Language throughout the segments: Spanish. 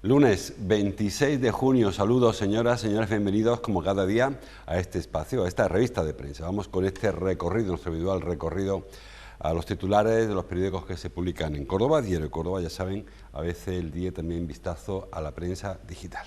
Lunes 26 de junio, saludos señoras, señores, bienvenidos como cada día a este espacio, a esta revista de prensa. Vamos con este recorrido, nuestro habitual recorrido a los titulares de los periódicos que se publican en Córdoba, Diario Córdoba, ya saben, a veces el día también vistazo a la prensa digital.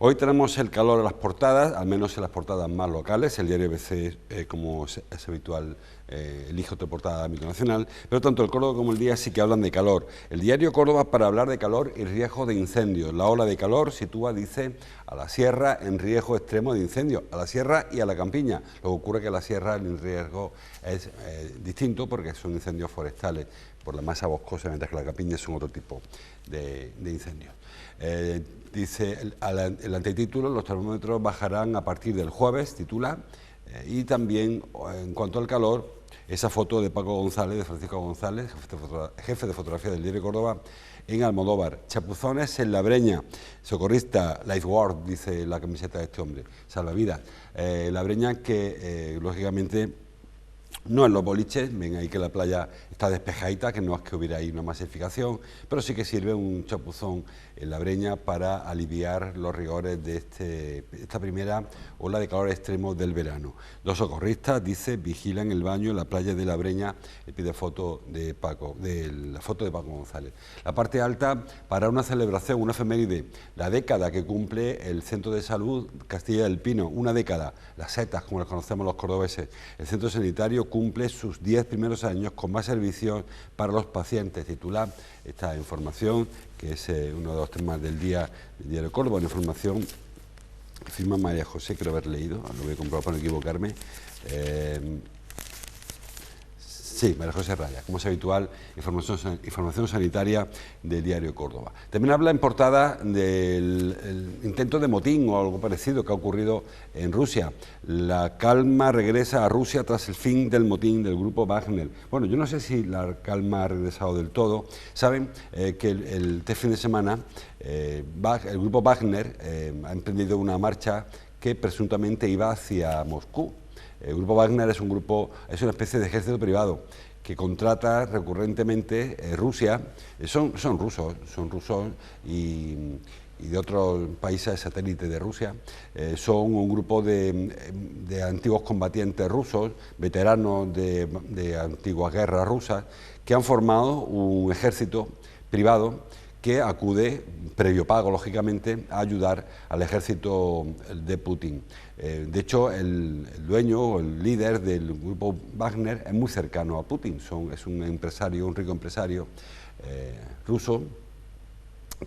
Hoy tenemos el calor en las portadas, al menos en las portadas más locales. El diario ABC, como es habitual, elige otra portada de ámbito nacional, pero tanto el Córdoba como el Día sí que hablan de calor. El diario Córdoba, para hablar de calor y riesgo de incendios. La ola de calor sitúa, dice, a la sierra en riesgo extremo de incendio, a la sierra y a la campiña. Lo que ocurre es que a la sierra el riesgo es distinto porque son incendios forestales por la masa boscosa, mientras que la campiña son otro tipo de incendios. Dice el antetítulo, los termómetros bajarán a partir del jueves, titula, y también en cuanto al calor, esa foto de Paco González, de Francisco González, jefe de fotografía del Diario Córdoba, en Almodóvar. Chapuzones en La Breña, socorrista, lifeguard, dice la camiseta de este hombre, salvavidas. La Breña que, lógicamente, no en los boliches, ven ahí que la playa está despejadita, que no es que hubiera ahí una masificación, pero sí que sirve un chapuzón en La Breña para aliviar los rigores de esta primera ola de calor extremo del verano. Dos socorristas, dice, vigilan el baño en la playa de La Breña, le pide foto de la foto de Paco González. La parte alta para una celebración, una efeméride, la década que cumple el Centro de Salud Castilla del Pino, una década, las setas, como las conocemos los cordobeses, el centro sanitario cumple sus 10 primeros años con más servicios para los pacientes. Titula esta información, que es uno de los temas del día del Diario Córdoba, una información que firma María José, creo haber leído, lo voy a comprobar para no equivocarme. Sí, María José Raya, como es habitual, información sanitaria del Diario Córdoba. También habla en portada del intento de motín o algo parecido que ha ocurrido en Rusia. La calma regresa a Rusia tras el fin del motín del grupo Wagner. Bueno, yo no sé si la calma ha regresado del todo. Saben que este fin de semana el grupo Wagner ha emprendido una marcha que presuntamente iba hacia Moscú. El grupo Wagner es una especie de ejército privado que contrata recurrentemente Rusia, son rusos y de otros países satélites de Rusia, son un grupo de antiguos combatientes rusos, veteranos de antiguas guerras rusas, que han formado un ejército privado que acude, previo pago, lógicamente, a ayudar al ejército de Putin. De hecho, el dueño, el líder del grupo Wagner es muy cercano a Putin, es un empresario, un rico empresario ruso,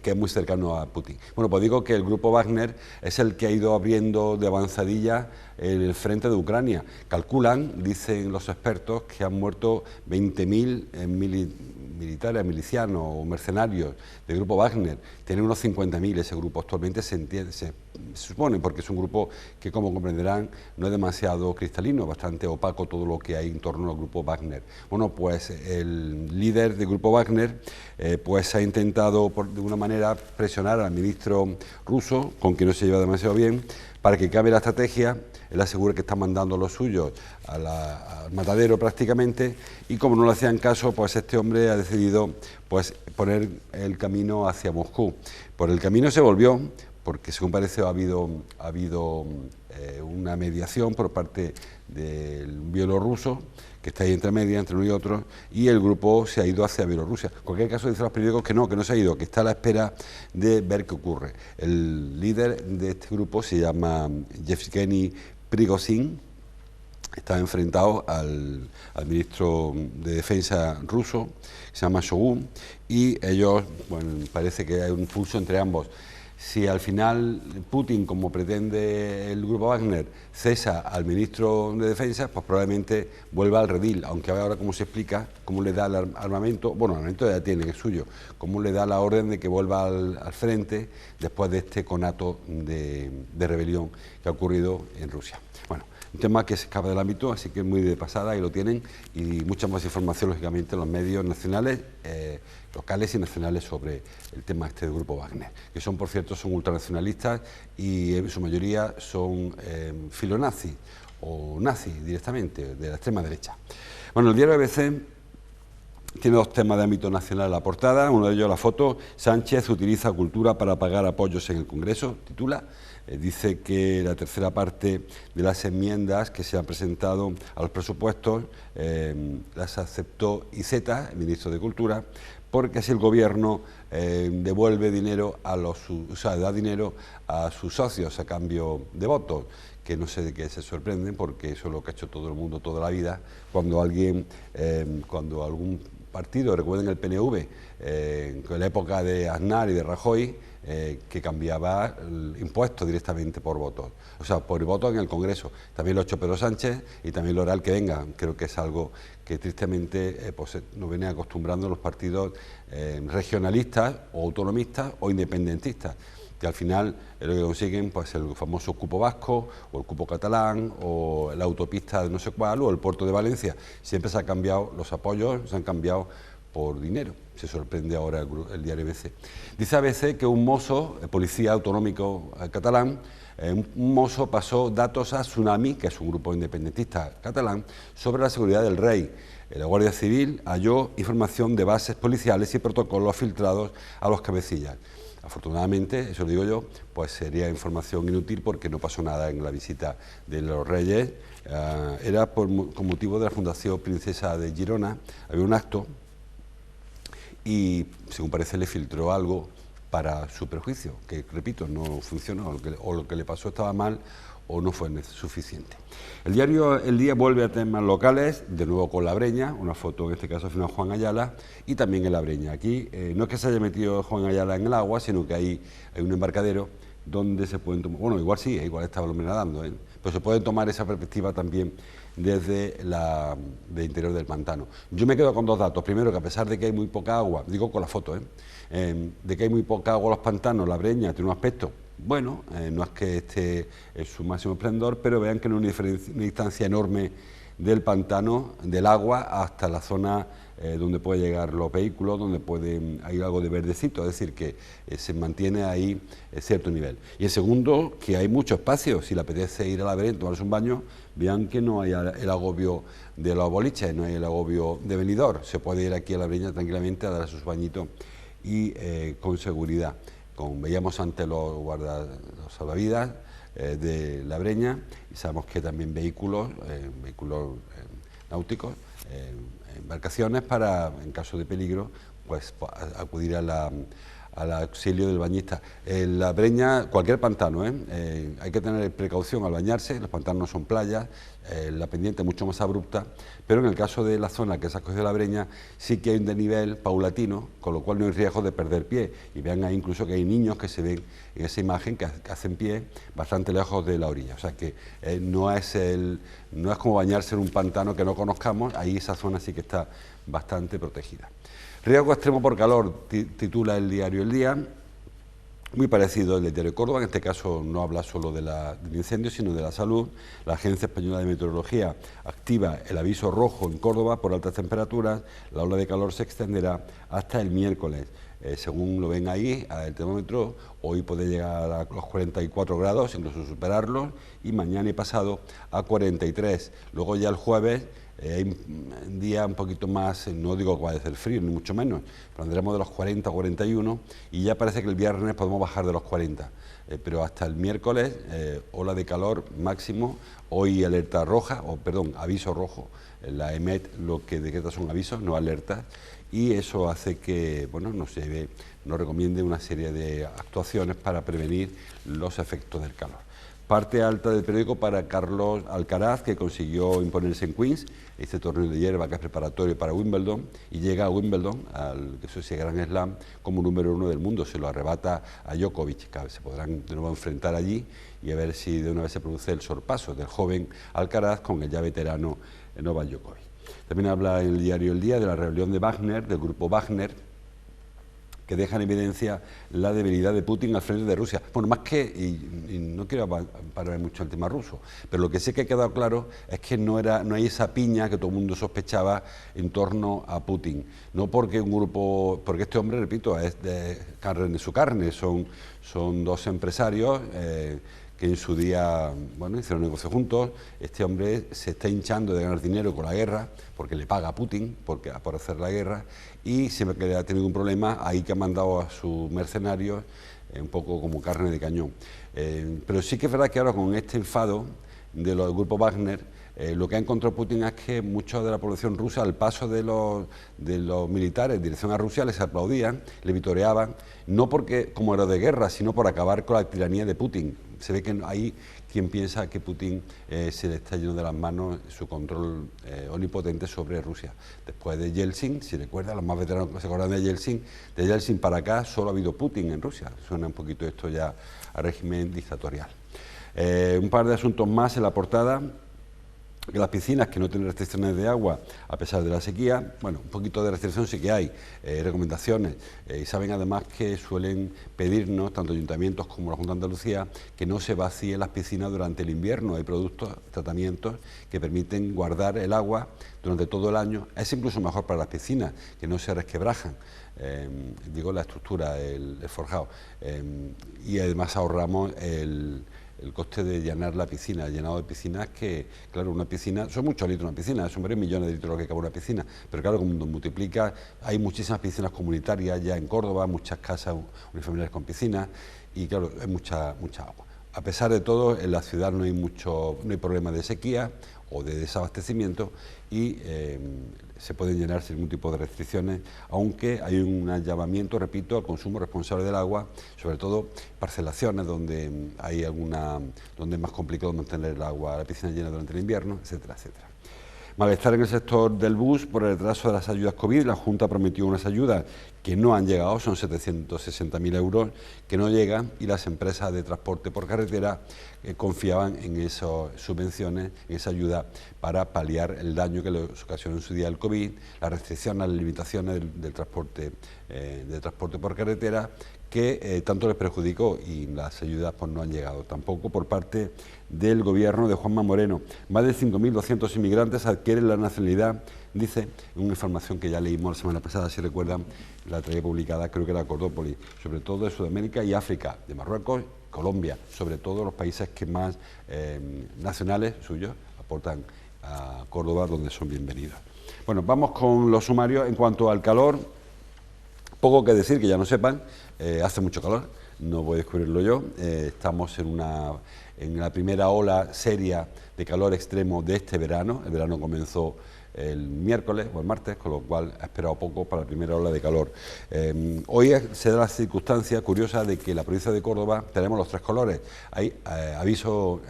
que es muy cercano a Putin. Bueno, pues digo que el grupo Wagner es el que ha ido abriendo de avanzadilla el frente de Ucrania. Calculan, dicen los expertos, que han muerto 20.000 militares, milicianos o mercenarios del grupo Wagner. Tiene unos 50.000 ese grupo. Actualmente se supone, porque es un grupo que, como comprenderán, no es demasiado cristalino, bastante opaco todo lo que hay en torno al grupo Wagner. Bueno, pues el líder del grupo Wagner pues ha intentado de una manera presionar al ministro ruso, con quien no se lleva demasiado bien, para que cambie la estrategia. Él asegura que está mandando los suyos al matadero prácticamente, y como no le hacían caso, pues este hombre ha decidido pues poner el camino hacia Moscú. Por el camino se volvió, porque según parece ha habido una mediación por parte del bielorruso, que está ahí entre medias, entre uno y otro, y el grupo se ha ido hacia Bielorrusia. En cualquier caso, dicen los periódicos que no se ha ido, que está a la espera de ver qué ocurre. El líder de este grupo se llama Yevgeny Prigozhin, está enfrentado al ministro de Defensa ruso, que se llama Shogun, y ellos, bueno, parece que hay un pulso entre ambos. Si al final Putin, como pretende el grupo Wagner, cesa al ministro de Defensa, pues probablemente vuelva al redil, aunque ahora cómo se explica, cómo le da el armamento, bueno, el armamento ya tiene, es suyo, cómo le da la orden de que vuelva al frente después de este conato de rebelión que ha ocurrido en Rusia. Bueno, un tema que se escapa del ámbito, así que es muy de pasada y lo tienen, y mucha más información, lógicamente, en los medios nacionales, locales y nacionales sobre el tema este del grupo Wagner, que son, por cierto, son ultranacionalistas y en su mayoría son filonazis o nazis directamente, de la extrema derecha. Bueno, el diario BBC tiene dos temas de ámbito nacional en la portada, uno de ellos la foto: Sánchez utiliza cultura para pagar apoyos en el Congreso, titula. Dice que la tercera parte de las enmiendas que se han presentado a los presupuestos las aceptó Iceta, el ministro de Cultura, porque así el Gobierno devuelve dinero da dinero a sus socios a cambio de votos, que no sé de qué se sorprenden, porque eso es lo que ha hecho todo el mundo toda la vida. Cuando algún partido, recuerden el PNV, en la época de Aznar y de Rajoy, que cambiaba el impuesto directamente por votos, o sea, por votos en el Congreso. También lo ha hecho Pedro Sánchez y también lo hará el que venga. Creo que es algo que tristemente pues, nos vienen acostumbrando los partidos regionalistas o autonomistas o independentistas, que al final lo que consiguen, pues el famoso cupo vasco o el cupo catalán o la autopista de no sé cuál o el puerto de Valencia. Siempre se han cambiado los apoyos, se han cambiado por dinero. Se sorprende ahora el diario ABC. Dice ABC que un mozo, el policía autonómico catalán, un mozo pasó datos a Tsunami, que es un grupo independentista catalán, sobre la seguridad del rey. La Guardia Civil halló información de bases policiales y protocolos filtrados a los cabecillas. Afortunadamente, eso lo digo yo, pues sería información inútil porque no pasó nada en la visita de los reyes. Era con motivo de la Fundación Princesa de Girona, había un acto y, según parece, le filtró algo para su perjuicio, que, repito, no funcionó, o lo que le pasó estaba mal o no fue suficiente. El diario El Día vuelve a temas locales, de nuevo con La Breña, una foto en este caso de Juan Ayala, y también en La Breña. Aquí no es que se haya metido Juan Ayala en el agua, sino que hay un embarcadero donde se pueden tomar, bueno, igual sí, igual estaba el hombre nadando, pero se puede tomar esa perspectiva también desde el interior del pantano. Yo me quedo con dos datos. Primero, que a pesar de que hay muy poca agua, digo con la foto, de que hay muy poca agua en los pantanos, La Breña tiene un aspecto bueno, no es que esté en su máximo esplendor, pero vean que no hay una distancia enorme del pantano, del agua, hasta la zona donde pueden llegar los vehículos, donde hay algo de verdecito, es decir, que se mantiene ahí cierto nivel. Y el segundo, que hay mucho espacio. Si le apetece ir a La Breña, tomarse un baño, vean que no hay el agobio de los boliches, no hay el agobio de Benidorm. Se puede ir aquí a La Breña tranquilamente a dar sus bañitos y con seguridad. Como veíamos antes los salvavidas de La Breña, y sabemos que también vehículos náuticos, embarcaciones para, en caso de peligro, pues acudir al auxilio del bañista. En La Breña, cualquier pantano, hay que tener precaución al bañarse. Los pantanos no son playas, la pendiente es mucho más abrupta, pero en el caso de la zona que se ha escogido La Breña, sí que hay un desnivel paulatino, con lo cual no hay riesgo de perder pie. Y vean ahí incluso que hay niños que se ven en esa imagen que hacen pie bastante lejos de la orilla. O sea que no es como bañarse en un pantano que no conozcamos. Ahí esa zona sí que está bastante protegida. Riesgo extremo por calor, titula el diario El Día, muy parecido al del diario Córdoba. En este caso no habla solo del incendio, sino de la salud. La Agencia Española de Meteorología activa el aviso rojo en Córdoba por altas temperaturas. La ola de calor se extenderá hasta el miércoles. Según lo ven ahí, el termómetro, hoy puede llegar a los 44 grados, incluso superarlos, y mañana y pasado a 43. Luego ya el jueves hay un día un poquito más, no digo que va a ser frío, ni mucho menos, pero andaremos de los 40 a 41, y ya parece que el viernes podemos bajar de los 40. Pero hasta el miércoles, ola de calor máximo, hoy alerta roja, aviso rojo. La EMET lo que decreta son avisos, no alertas, y eso hace que nos recomiende una serie de actuaciones para prevenir los efectos del calor. Parte alta del periódico para Carlos Alcaraz, que consiguió imponerse en Queens, este torneo de hierba que es preparatorio para Wimbledon, y llega a Wimbledon, ese gran slam, como número 1 del mundo. Se lo arrebata a Djokovic, que se podrán de nuevo enfrentar allí y a ver si de una vez se produce el sorpaso del joven Alcaraz con el ya veterano Novak Djokovic. También habla en el diario El Día de la rebelión de Wagner, del grupo Wagner, que deja en evidencia la debilidad de Putin al frente de Rusia. Bueno, más que, y no quiero parar mucho el tema ruso, pero lo que sí que ha quedado claro es que no hay esa piña que todo el mundo sospechaba en torno a Putin. No porque un grupo, porque este hombre, repito, es de carne de su carne, son dos empresarios que en su día, bueno, hicieron un negocio juntos. Este hombre se está hinchando de ganar dinero con la guerra, porque le paga a Putin por hacer la guerra, y siempre que ha tenido un problema, ahí que ha mandado a sus mercenarios un poco como carne de cañón. Pero sí que es verdad que ahora con este enfado del grupo Wagner, lo que ha encontrado Putin es que mucha de la población rusa, al paso de los militares en dirección a Rusia, les aplaudían, le vitoreaban, no porque como era de guerra, sino por acabar con la tiranía de Putin. Se ve que hay quien piensa que Putin se le está yendo de las manos su control omnipotente sobre Rusia. Después de Yeltsin, si recuerda, los más veteranos se acuerdan de Yeltsin para acá solo ha habido Putin en Rusia. Suena un poquito esto ya a régimen dictatorial. Un par de asuntos más en la portada. Que las piscinas que no tienen restricciones de agua a pesar de la sequía, bueno, un poquito de restricción sí que hay, recomendaciones, y saben además que suelen pedirnos, tanto ayuntamientos como la Junta de Andalucía, que no se vacíen las piscinas durante el invierno. Hay productos, tratamientos que permiten guardar el agua durante todo el año. Es incluso mejor para las piscinas, que no se resquebrajan, digo la estructura, el forjado, y además ahorramos el coste de llenar la piscina, el llenado de piscinas, que claro, una piscina, son muchos litros una piscina, son varios millones de litros lo que cabe una piscina, pero claro, cuando multiplica, hay muchísimas piscinas comunitarias ya en Córdoba, muchas casas unifamiliares con piscinas, y claro, hay mucha agua. A pesar de todo, en la ciudad no hay problema de sequía o de desabastecimiento, y se pueden llenar sin ningún tipo de restricciones, aunque hay un llamamiento, repito, al consumo responsable del agua, sobre todo parcelaciones donde donde es más complicado mantener el agua, la piscina llena durante el invierno, etcétera, etcétera. Malestar en el sector del bus por el retraso de las ayudas COVID. La Junta prometió unas ayudas que no han llegado, son 760.000 euros que no llegan, y las empresas de transporte por carretera confiaban en esas subvenciones, en esa ayuda para paliar el daño que les ocasionó en su día el COVID, las restricciones, las limitaciones del transporte por carretera, que tanto les perjudicó, y las ayudas pues no han llegado tampoco por parte del gobierno de Juanma Moreno. Más de 5.200 inmigrantes adquieren la nacionalidad, dice, en una información que ya leímos la semana pasada, si recuerdan, la traía publicada, creo que era Cordópolis, sobre todo de Sudamérica y África, de Marruecos, Colombia, sobre todo los países que más nacionales suyos aportan a Córdoba, donde son bienvenidos. Bueno, vamos con los sumarios. En cuanto al calor, poco que decir, que ya no sepan, hace mucho calor, no voy a descubrirlo yo, estamos en la primera ola seria de calor extremo de este verano. El verano comenzó el miércoles o el martes, con lo cual ha esperado poco para la primera ola de calor. Hoy se da la circunstancia curiosa de que en la provincia de Córdoba tenemos los tres colores. Hay aviso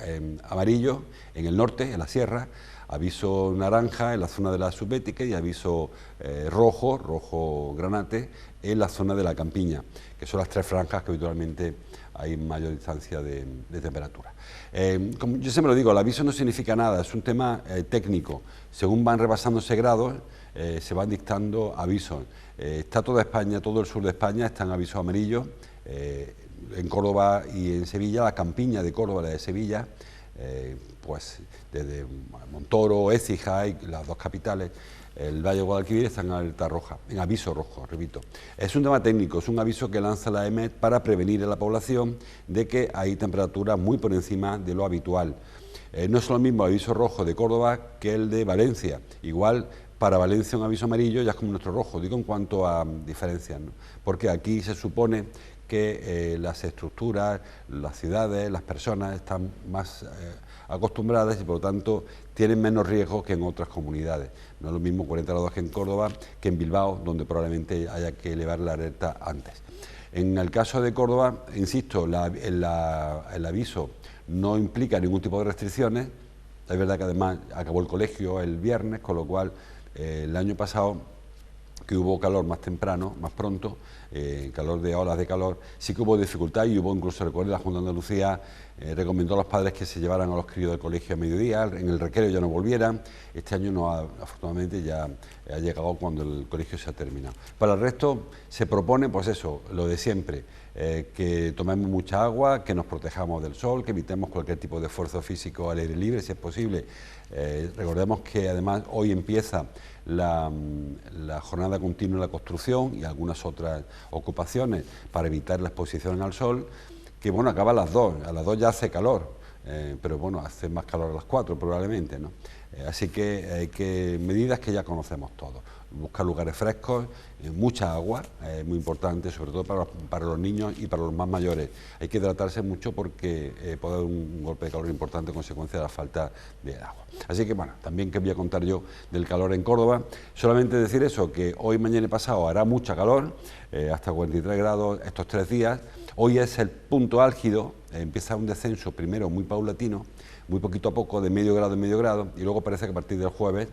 amarillo en el norte, en la sierra, aviso naranja en la zona de la subbética y aviso rojo granate en la zona de la campiña, que son las tres franjas que habitualmente hay mayor distancia de temperatura. Como yo siempre lo digo, el aviso no significa nada, es un tema técnico. Según van rebasándose grados, se van dictando avisos. Está toda España, todo el sur de España está en aviso amarillo. En Córdoba y en Sevilla, la campiña de Córdoba y la de Sevilla, pues desde Montoro, Écija y las dos capitales, el Valle de Guadalquivir, están en alerta roja, en aviso rojo, repito. Es un tema técnico, es un aviso que lanza la EMET para prevenir a la población de que hay temperaturas muy por encima de lo habitual. No es lo mismo el aviso rojo de Córdoba que el de Valencia. Igual para Valencia un aviso amarillo ya es como nuestro rojo, digo en cuanto a diferencias, ¿no? Porque aquí se supone que las estructuras, las ciudades, las personas están más acostumbradas y por lo tanto tienen menos riesgo que en otras comunidades. No es lo mismo 40 grados que en Córdoba que en Bilbao, donde probablemente haya que elevar la alerta antes. En el caso de Córdoba, insisto, el aviso no implica ningún tipo de restricciones. Es verdad que además acabó el colegio el viernes, con lo cual el año pasado, que hubo calor más temprano, más pronto, calor de olas de calor, sí que hubo dificultad y hubo incluso, recuerdo, la Junta de Andalucía recomendó a los padres que se llevaran a los críos del colegio a mediodía, en el recreo ya no volvieran. Este año no afortunadamente ya ha llegado cuando el colegio se ha terminado. Para el resto se propone, pues eso, lo de siempre, que tomemos mucha agua, que nos protejamos del sol, que evitemos cualquier tipo de esfuerzo físico al aire libre, si es posible. Recordemos que además hoy empieza la jornada continua en la construcción y algunas otras ocupaciones para evitar la exposición al sol, que bueno, acaba a las 2 ya hace calor, pero bueno, hace más calor a las 4 probablemente, ¿no? Así que hay medidas que ya conocemos todos. Buscar lugares frescos, mucha agua, muy importante, sobre todo para los niños y para los más mayores. Hay que hidratarse mucho porque puede haber un golpe de calor importante a consecuencia de la falta de agua. Así que bueno, también que voy a contar yo del calor en Córdoba. Solamente decir eso, que hoy, mañana y pasado hará mucha calor, hasta 43 grados estos 3 días. Hoy es el punto álgido, empieza un descenso primero muy paulatino, muy poquito a poco, de medio grado en medio grado, y luego parece que a partir del jueves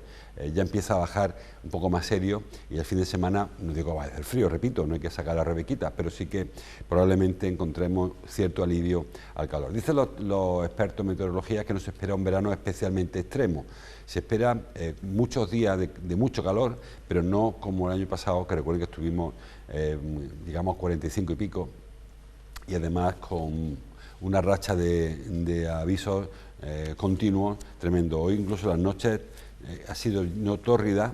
ya empieza a bajar un poco más serio, y el fin de semana, no digo va a hacer frío, repito, no hay que sacar las rebequitas, pero sí que probablemente encontremos cierto alivio al calor. Dicen los expertos en meteorología que no se espera un verano especialmente extremo, se espera muchos días de mucho calor, pero no como el año pasado, que recuerden que estuvimos, digamos, 45 y pico, y además con una racha de avisos continuos tremendo. Hoy incluso las noches ha sido no tórrida.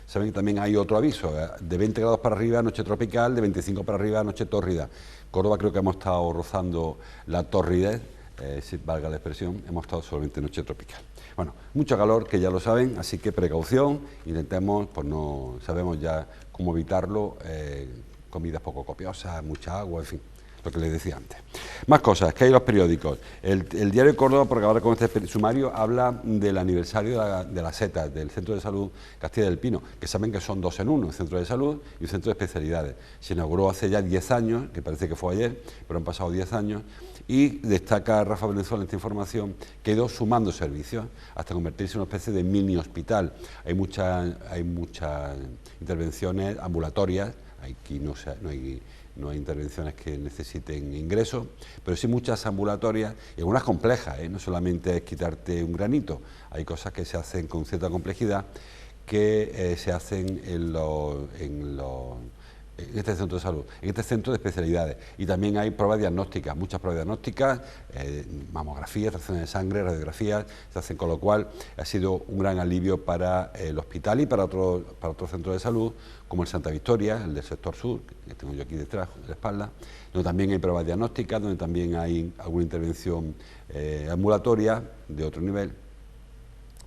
Saben que también hay otro aviso, de 20 grados para arriba, noche tropical, de 25 para arriba, noche tórrida. Córdoba creo que hemos estado rozando la torridez, si valga la expresión, hemos estado solamente noche tropical. Bueno, mucho calor, que ya lo saben, así que precaución, intentemos, pues no sabemos ya cómo evitarlo, comidas poco copiosas, mucha agua, en fin, lo que les decía antes. Más cosas, que hay en los periódicos. El Diario de Córdoba, porque ahora con este sumario, habla del aniversario de la SETA, del Centro de Salud Castilla del Pino, que saben que son 2 en 1, un centro de salud y un centro de especialidades. Se inauguró hace ya 10 años, que parece que fue ayer, pero han pasado 10 años, y destaca Rafa Valenzuela en esta información que ha ido sumando servicios hasta convertirse en una especie de mini hospital. Hay muchas intervenciones ambulatorias, aquí no hay intervenciones que necesiten ingresos, pero sí muchas ambulatorias y algunas complejas, no solamente es quitarte un granito, hay cosas que se hacen con cierta complejidad que se hacen en este centro de salud, en este centro de especialidades. Y también hay pruebas diagnósticas, muchas pruebas diagnósticas, mamografías, tracciones de sangre, radiografías, se hacen, con lo cual ha sido un gran alivio para el hospital y para otros centros de salud, como el Santa Victoria, el del sector sur, que tengo yo aquí detrás, de la espalda, donde también hay pruebas diagnósticas, donde también hay alguna intervención ambulatoria de otro nivel,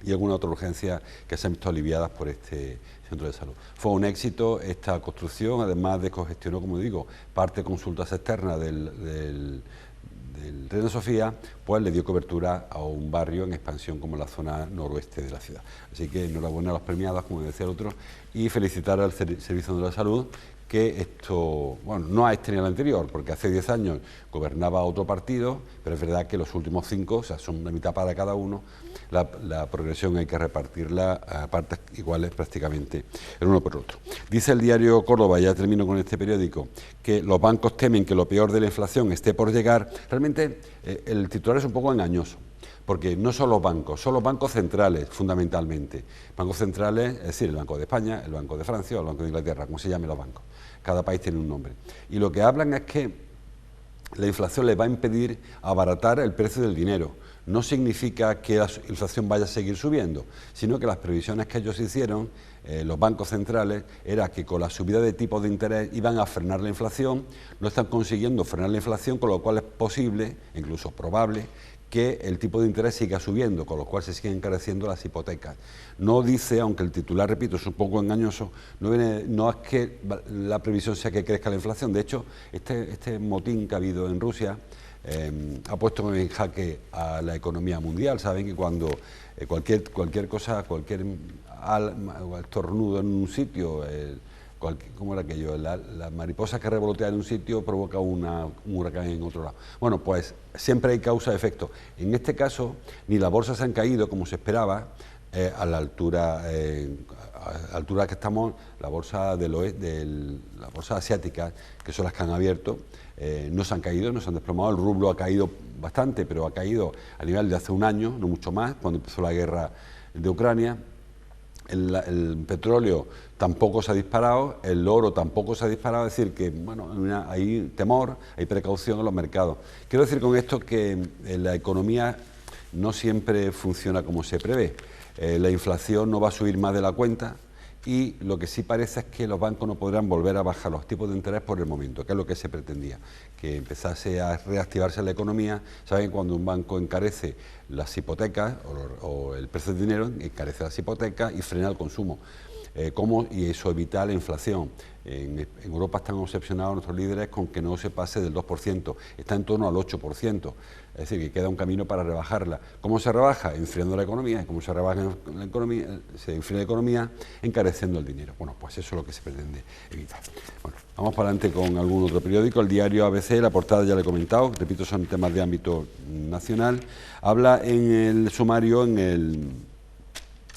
y alguna otra urgencia que se han visto aliviadas por este centro de salud. Fue un éxito esta construcción, además de congestionó, como digo, parte de consultas externas del Reina Sofía, pues le dio cobertura a un barrio en expansión como la zona noroeste de la ciudad. Así que enhorabuena a los premiados, como decía el otro, y felicitar al Servicio de la Salud, que esto, bueno, no a este ni al anterior, porque hace 10 años gobernaba otro partido, pero es verdad que los últimos 5, o sea, son la mitad para cada uno, la progresión hay que repartirla a partes iguales prácticamente el uno por el otro. Dice el Diario Córdoba, ya termino con este periódico, que los bancos temen que lo peor de la inflación esté por llegar. Realmente el titular es un poco engañoso, porque no son los bancos centrales, fundamentalmente. Bancos centrales, es decir, el Banco de España, el Banco de Francia o el Banco de Inglaterra, como se llamen los bancos. Cada país tiene un nombre. Y lo que hablan es que la inflación les va a impedir abaratar el precio del dinero. No significa que la inflación vaya a seguir subiendo, sino que las previsiones que ellos hicieron, los bancos centrales, era que con la subida de tipos de interés iban a frenar la inflación. No están consiguiendo frenar la inflación, con lo cual es posible, incluso probable, que el tipo de interés siga subiendo, con lo cual se siguen encareciendo las hipotecas. No dice, aunque el titular, repito, es un poco engañoso, no es que la previsión sea que crezca la inflación. De hecho, este motín que ha habido en Rusia ha puesto en jaque a la economía mundial. Saben que cuando cualquier cosa, cualquier estornudo en un sitio, ¿cómo era aquello? La mariposa que revolotea en un sitio provoca un huracán en otro lado. Bueno, pues siempre hay causa-efecto. En este caso, ni las bolsas se han caído como se esperaba, a la altura que estamos, la bolsa la bolsa asiática, que son las que han abierto, no se han caído, no se han desplomado. El rublo ha caído bastante, pero ha caído a nivel de hace un año, no mucho más, cuando empezó la guerra de Ucrania. El petróleo tampoco se ha disparado, el oro tampoco se ha disparado, es decir, que bueno, hay temor, hay precaución en los mercados. Quiero decir con esto que la economía no siempre funciona como se prevé. La inflación no va a subir más de la cuenta y lo que sí parece es que los bancos no podrán volver a bajar los tipos de interés por el momento, que es lo que se pretendía, que empezase a reactivarse la economía. Saben, cuando un banco encarece las hipotecas o el precio del dinero, encarece las hipotecas y frena el consumo. Y eso evita la inflación. En Europa están obsesionados nuestros líderes con que no se pase del 2%, está en torno al 8%, es decir, que queda un camino para rebajarla. ¿Cómo se rebaja? Enfriando la economía. ¿Cómo se rebaja la economía? Se enfría la economía encareciendo el dinero. Bueno, pues eso es lo que se pretende evitar. Bueno, vamos para adelante con algún otro periódico. El diario ABC, la portada ya le he comentado, repito, son temas de ámbito nacional. Habla en el sumario,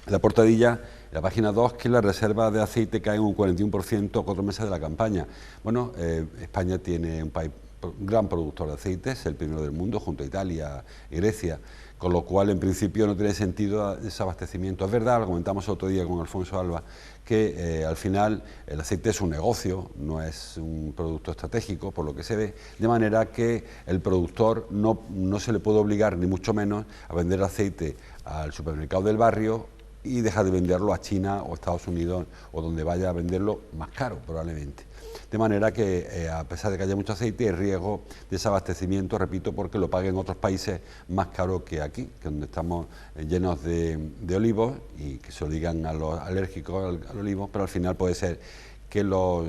la portadilla, la página 2, que las reservas de aceite caen un 41% a 4 meses de la campaña. Bueno, España tiene un país gran productor de aceite, es el primero del mundo, junto a Italia y Grecia, con lo cual en principio no tiene sentido desabastecimiento. Es verdad, lo comentamos otro día con Alfonso Alba, que al final el aceite es un negocio, no es un producto estratégico, por lo que se ve, de manera que el productor no se le puede obligar, ni mucho menos, a vender aceite al supermercado del barrio y dejar de venderlo a China o Estados Unidos o donde vaya a venderlo más caro probablemente. De manera que a pesar de que haya mucho aceite, hay riesgo de desabastecimiento, repito, porque lo paguen otros países más caro que aquí, que donde estamos llenos de olivos y que se lo digan a los alérgicos al olivo, pero al final puede ser que los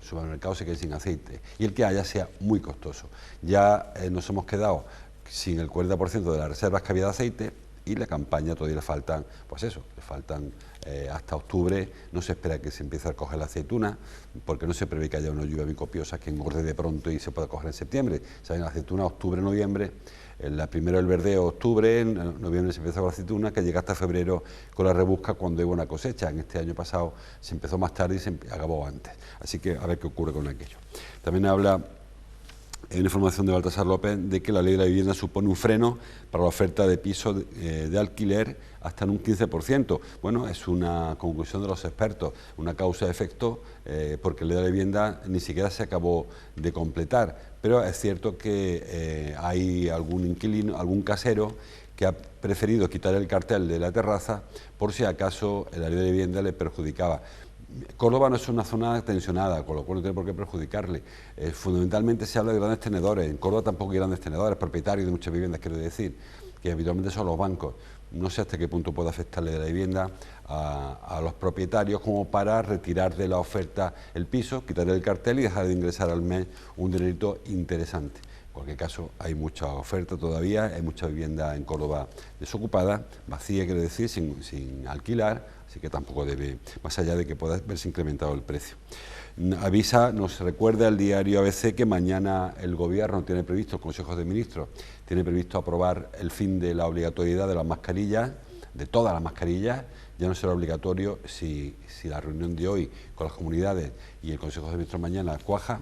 supermercados se queden sin aceite y el que haya sea muy costoso. Ya nos hemos quedado sin el 40% de las reservas que había de aceite, y la campaña todavía le faltan, pues eso, le faltan hasta octubre. No se espera que se empiece a coger la aceituna, porque no se prevé que haya una lluvia muy copiosa que engorde de pronto y se pueda coger en septiembre. Saben, la aceituna octubre, noviembre, primero el verdeo octubre, en noviembre se empieza con la aceituna, que llega hasta febrero con la rebusca cuando hay buena cosecha. En este año pasado se empezó más tarde y se acabó antes. Así que a ver qué ocurre con aquello. También habla en información de Baltasar López de que la ley de la vivienda supone un freno para la oferta de pisos de alquiler hasta en un 15%. Bueno, es una conclusión de los expertos, una causa de efecto, porque la ley de la vivienda ni siquiera se acabó de completar, pero es cierto que hay algún inquilino, algún casero que ha preferido quitar el cartel de la terraza por si acaso la ley de la vivienda le perjudicaba. Córdoba no es una zona tensionada, con lo cual no tiene por qué perjudicarle. Fundamentalmente se habla de grandes tenedores. En Córdoba tampoco hay grandes tenedores, propietarios de muchas viviendas, quiero decir, que habitualmente son los bancos. No sé hasta qué punto puede afectarle de la vivienda a los propietarios como para retirar de la oferta el piso, quitarle el cartel y dejar de ingresar al mes un dinerito interesante. En cualquier caso, hay mucha oferta todavía, hay mucha vivienda en Córdoba desocupada, vacía, quiero decir, sin alquilar, así que tampoco debe, más allá de que pueda verse incrementado el precio. Nos recuerda el diario ABC que mañana el Gobierno tiene previsto, el Consejo de Ministros, tiene previsto aprobar el fin de la obligatoriedad de las mascarillas, de todas las mascarillas. Ya no será obligatorio si la reunión de hoy con las comunidades y el Consejo de Ministros mañana cuaja.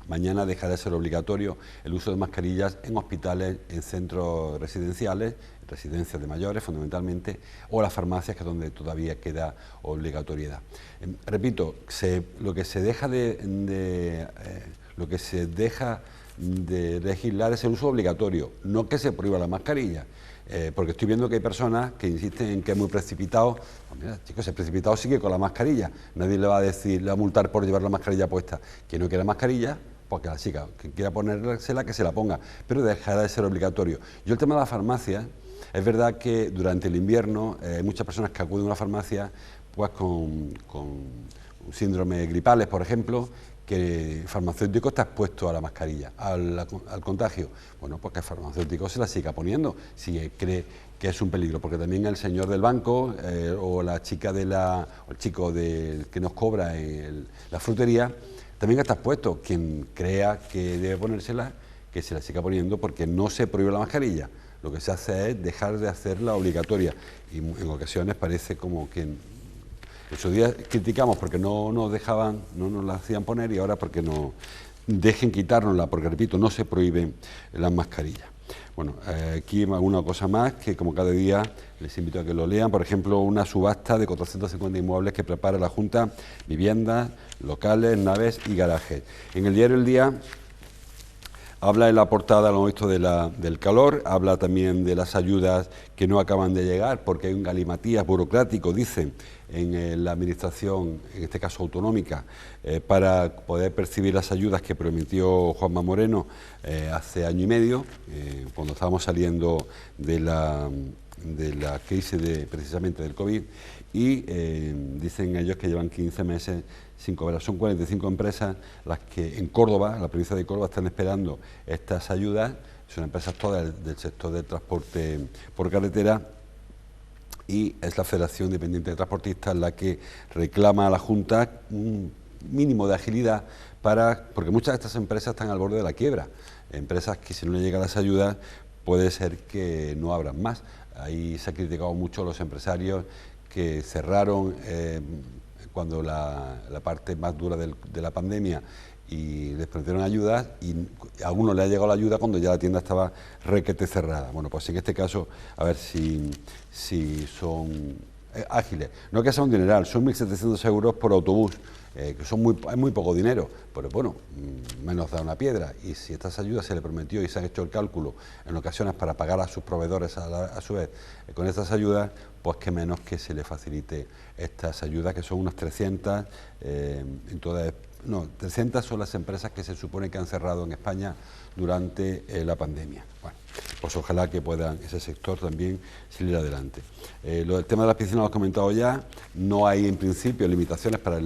Mañana dejará de ser obligatorio el uso de mascarillas en hospitales, en centros residenciales, residencias de mayores fundamentalmente, o las farmacias, que es donde todavía queda obligatoriedad. Repito, lo que se deja de legislar es el uso obligatorio, no que se prohíba la mascarilla. Porque estoy viendo que hay personas que insisten en que es muy precipitado. Pues mira, chicos, es precipitado, sigue con la mascarilla. Nadie le va a multar por llevar la mascarilla puesta. Quien no quiera mascarilla, pues que la chica, que quiera ponérsela, que se la ponga, pero dejará de ser obligatorio. Yo el tema de la farmacia, es verdad que durante el invierno hay muchas personas que acuden a una farmacia pues con síndromes gripales, por ejemplo, que el farmacéutico está expuesto a la mascarilla, al contagio. Bueno, pues que el farmacéutico se la siga poniendo si cree que es un peligro, porque también el señor del banco o la chica o el chico que nos cobra en la frutería también está expuesto. Quien crea que debe ponérsela, que se la siga poniendo, porque no se prohíbe la mascarilla. Lo que se hace es dejar de hacerla obligatoria, y en ocasiones parece como que esos días criticamos porque no nos dejaban, no nos la hacían poner, y ahora porque no dejen quitárnosla, porque repito, no se prohíben las mascarillas. Bueno, aquí alguna cosa más que como cada día les invito a que lo lean. Por ejemplo, una subasta de 450 inmuebles que prepara la Junta: viviendas, locales, naves y garajes. En el diario El Día habla en la portada, lo hemos visto, del calor, habla también de las ayudas que no acaban de llegar porque hay un galimatías burocrático, dicen, en la administración, en este caso autonómica, para poder percibir las ayudas que prometió Juanma Moreno hace año y medio, cuando estábamos saliendo de la crisis precisamente del COVID, y dicen ellos que llevan 15 meses sin cobrar. Son 45 empresas las que en Córdoba, en la provincia de Córdoba, están esperando estas ayudas. Son empresas todas del sector del transporte por carretera, y es la Federación Independiente de Transportistas la que reclama a la Junta un mínimo de agilidad porque muchas de estas empresas están al borde de la quiebra. Empresas que, si no le llegan las ayudas, puede ser que no abran más. Ahí se ha criticado mucho a los empresarios que cerraron cuando la parte más dura de la pandemia, y les prometieron ayudas, y a algunos le ha llegado la ayuda cuando ya la tienda estaba requete cerrada. Bueno, pues en este caso, a ver si son ágiles. No que sea un dineral, son 1.700 euros por autobús, que es muy poco dinero, pero bueno, menos da una piedra. Y si estas ayudas se le prometió y se han hecho el cálculo en ocasiones para pagar a sus proveedores a su vez con estas ayudas, pues que menos que se le facilite estas ayudas, que son unas 300 en toda. No, 300 son las empresas que se supone que han cerrado en España durante la pandemia. Bueno, pues ojalá que puedan ese sector también salir adelante. Lo del tema de las piscinas lo he comentado ya. No hay en principio limitaciones para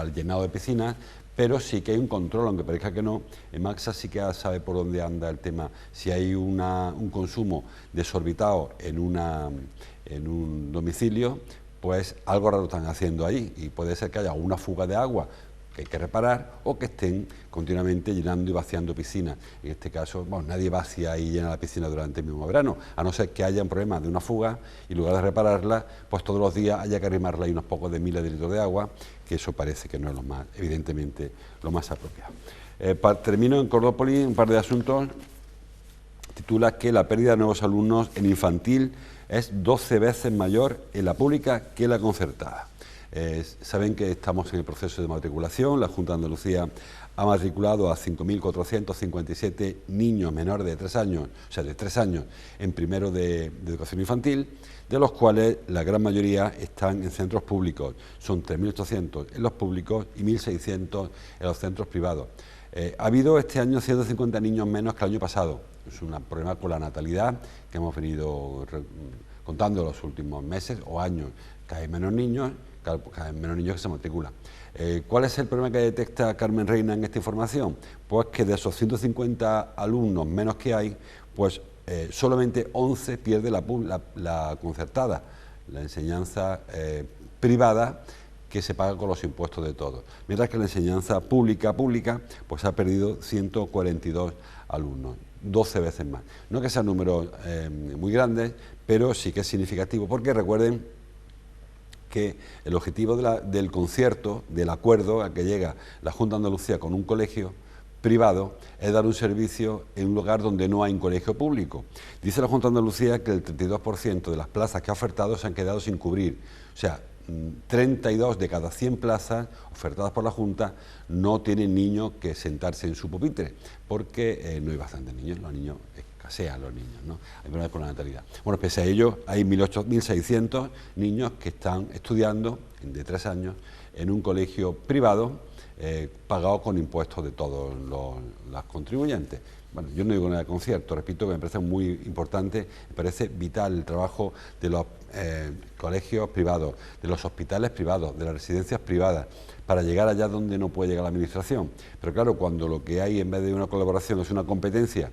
el llenado de piscinas, pero sí que hay un control, aunque parezca que no. Maxa sí que sabe por dónde anda el tema. Si hay un consumo desorbitado en un domicilio, pues algo raro están haciendo ahí, y puede ser que haya una fuga de agua que hay que reparar, o que estén continuamente llenando y vaciando piscinas. En este caso, bueno, nadie vacía y llena la piscina durante el mismo verano, a no ser que haya un problema de una fuga y en lugar de repararla, pues todos los días haya que arrimarle ahí unos pocos de miles de litros de agua, que eso parece que no es evidentemente lo más apropiado. Termino en Cordópolis un par de asuntos. Titula que la pérdida de nuevos alumnos en infantil es 12 veces mayor en la pública que en la concertada. Saben que estamos en el proceso de matriculación. La Junta de Andalucía ha matriculado a 5.457 niños menores de 3 años, o sea, de 3 años, en primero de educación infantil, de los cuales la gran mayoría están en centros públicos. Son 3.800 en los públicos y 1.600 en los centros privados. Ha habido este año 150 niños menos que el año pasado. Es un problema con la natalidad que hemos venido contando en los últimos meses o años. Cada vez menos niños que se matriculan. ¿Cuál es el problema que detecta Carmen Reina en esta información? Pues que de esos 150 alumnos menos que hay, pues solamente 11 pierde la concertada, la enseñanza privada, que se paga con los impuestos de todos, mientras que la enseñanza pública, pues ha perdido 142 alumnos, 12 veces más. No que sean números muy grandes, pero sí que es significativo, porque recuerden que el objetivo del concierto, del acuerdo al que llega la Junta de Andalucía con un colegio privado, es dar un servicio en un lugar donde no hay un colegio público. Dice la Junta de Andalucía que el 32% de las plazas que ha ofertado se han quedado sin cubrir. O sea, 32 de cada 100 plazas ofertadas por la Junta no tienen niños que sentarse en su pupitre, porque no hay bastantes niños, los niños escasean los niños, ¿no? Hay problemas con la natalidad. Bueno, pese a ello, hay 1.600 niños que están estudiando de 3 años en un colegio privado, pagado con impuestos de todos los contribuyentes. Bueno, yo no digo nada de concierto, repito que me parece muy importante, me parece vital el trabajo de los colegios privados, de los hospitales privados, de las residencias privadas, para llegar allá donde no puede llegar la administración. Pero claro, cuando lo que hay en vez de una colaboración es una competencia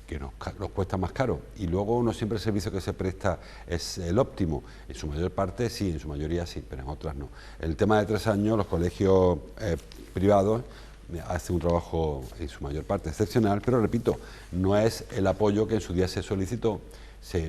que nos cuesta más caro y luego no siempre el servicio que se presta es el óptimo, en su mayor parte sí, en su mayoría sí, pero en otras no. El tema de 3 años, los colegios privados hacen un trabajo en su mayor parte excepcional, pero repito, no es el apoyo que en su día se solicitó,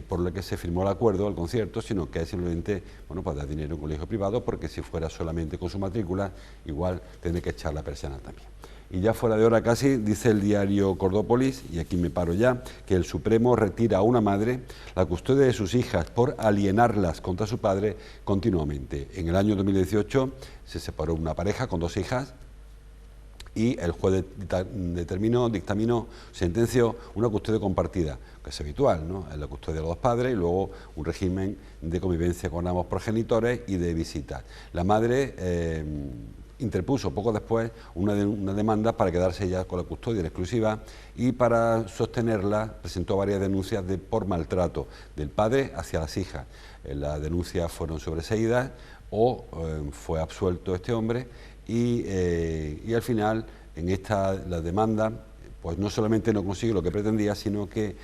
por lo que se firmó el acuerdo, el concierto, sino que es simplemente, bueno, pues dar dinero a un colegio privado, porque si fuera solamente con su matrícula, igual tendría que echar la persiana también. Y ya fuera de hora casi, dice el diario Cordópolis, y aquí me paro ya, que el Supremo retira a una madre la custodia de sus hijas por alienarlas contra su padre continuamente. En el año 2018 se separó una pareja con 2 hijas, y el juez dictaminó, sentenció una custodia compartida, que es habitual, ¿no? Es la custodia de los 2 padres y luego un régimen de convivencia con ambos progenitores y de visitas. La madre interpuso poco después una demanda para quedarse ya con la custodia en exclusiva y para sostenerla presentó varias denuncias por maltrato del padre hacia las hijas. Las denuncias fueron sobreseídas o fue absuelto este hombre y al final en la demanda pues no solamente no consigue lo que pretendía, sino que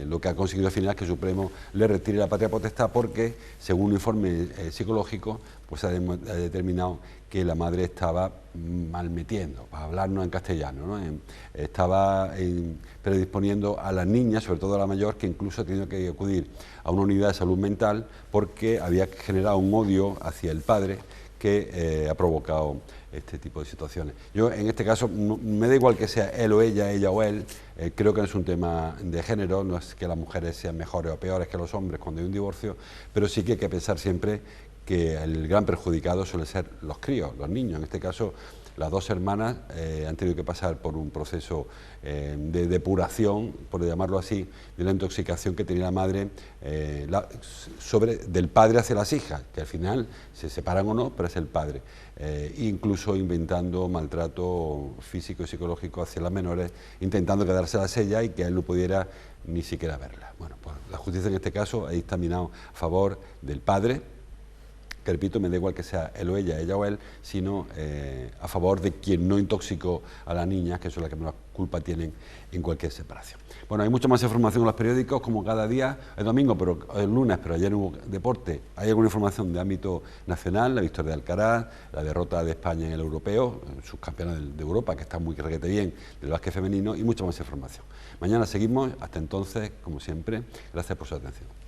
lo que ha conseguido al final es que el Supremo le retire la patria potestad porque, según un informe psicológico, pues ha determinado que la madre estaba malmetiendo, para hablarnos en castellano, ¿no? Estaba predisponiendo a las niñas, sobre todo a la mayor, que incluso ha tenido que acudir a una unidad de salud mental porque había generado un odio hacia el padre que ha provocado este tipo de situaciones. Yo, en este caso, me da igual que sea él o ella o él, creo que no es un tema de género, no es que las mujeres sean mejores o peores que los hombres cuando hay un divorcio, pero sí que hay que pensar siempre que el gran perjudicado suele ser los críos, los niños. En este caso, las 2 hermanas han tenido que pasar por un proceso de depuración, por llamarlo así, de la intoxicación que tenía la madre del padre hacia las hijas, que al final se separan o no, pero es el padre. Incluso inventando maltrato físico y psicológico hacia las menores, intentando quedárselas ella y que él no pudiera ni siquiera verla. Bueno, pues la justicia en este caso ha dictaminado a favor del padre, que repito, me da igual que sea él o ella o él, sino a favor de quien no intoxicó a las niñas, que son las que más culpa tienen en cualquier separación. Bueno, hay mucha más información en los periódicos, como cada día, el domingo, pero el lunes, pero ayer hubo deporte, hay alguna información de ámbito nacional, la victoria de Alcaraz, la derrota de España en el europeo, subcampeona de Europa, que está muy requete bien, del básquet femenino, y mucha más información. Mañana seguimos, hasta entonces, como siempre, gracias por su atención.